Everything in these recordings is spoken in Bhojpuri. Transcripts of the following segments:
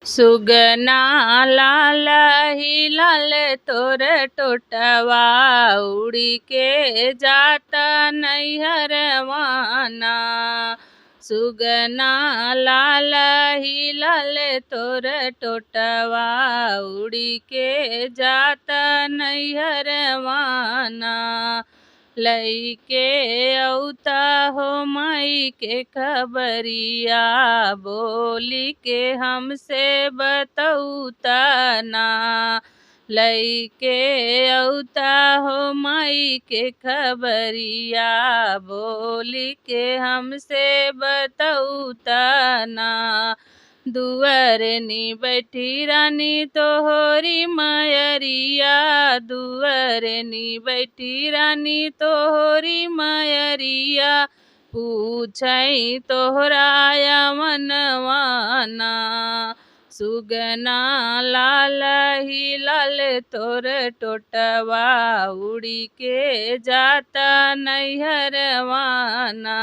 सुगना लाल ही लाल तोर टोटवा उड़ी के जाता नैहरवाना। सुगना लाल ही लाल तोर टोटवा उड़ी के जाता नैहरवाना। लइके औता हो माई के खबरिया बोली के हमसे बतौता ना। लइके औता हो माई के खबरिया बोली के हमसे बतौता ना। दुअरनी बैठी रानी तोहरी मायरिया दुअरनी बैठी रानी तोहरी मायरिया पूछई तोहरा मनवाना। सुगना लाल ही लाल तोर टोटवा उड़ी के जाता नैहरवाना।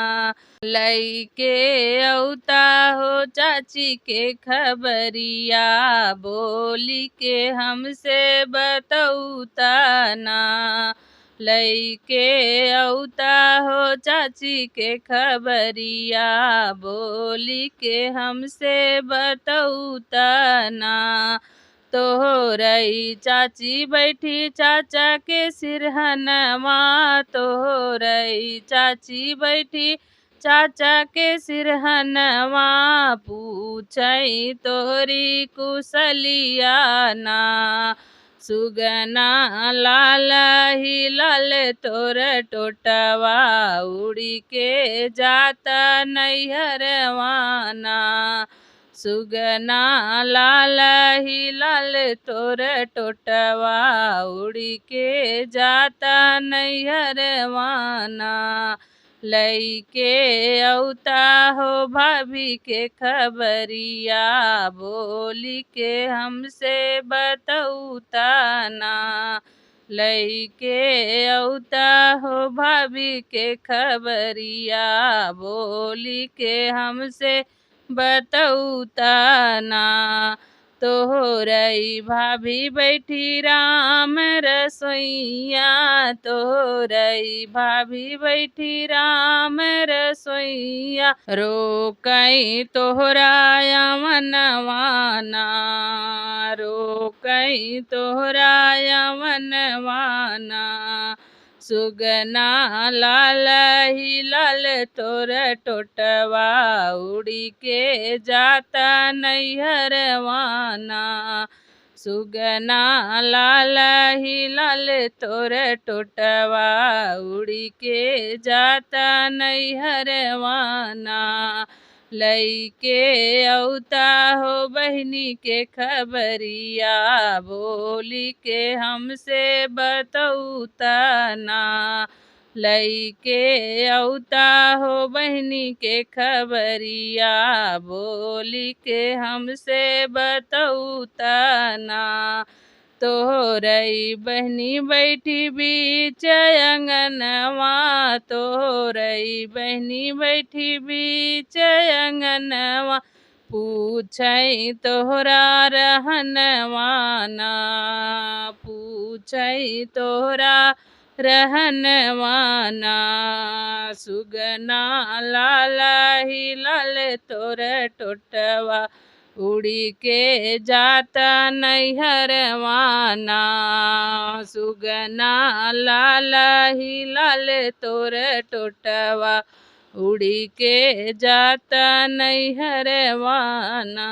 लइके औता हो चाची के खबरिया बोली के हमसे बतौता ना। लइके औता हो चाची के खबरिया बोली के हमसे बतौता ना। तोहरई चाची बैठी चाचा के सिरहनवा तोहरई चाची बैठी चाचा के सिरहनवा पूछई तोहरी कुशलिया ना। सुगना लाल ही लाल तोर टोटवा उड़ी के जाता नैहरवाना। सुगना लाल ही लाल तोर टोटवा उड़ी के जाता नैहरवाना। लइके औता हो भाभी के खबरिया बोली के हमसे बतौता ना। लइके औता हो भाभी के खबरिया बोली के हमसे बतौता ना। तोहरई भाभी बैठी राम रसोइया तोहरई भाभी बैठी राम रसोइया रोकई तोहरा मनवाना। रोकई तोहरा मनवाना। सुगना लाल ही लाल तोर टोटवा उड़ी के जाता नैहरवाना। सुगना लाल ही लाल तोर टोटवा उड़ी के जाता नैहरवाना। लइके औता हो बहनी के खबरिया बोली के हमसे बतौता ना। लइके औता हो बहनी के खबरिया बोली के हमसे बतौता ना। तोहरई बहनी बैठी बीच अंगनवा तोहरई बहनी बैठी बीच अंगनवा पूछई तोहरा रहनवाना। पूछई तोहरा रहनवाना। सुगना लाल ही लाल तोर टोटवा उड़ी के जाता नैहरवाना। सुगना लाल ही लाल तोर टोटवा उड़ी के जाता नैहरवाना।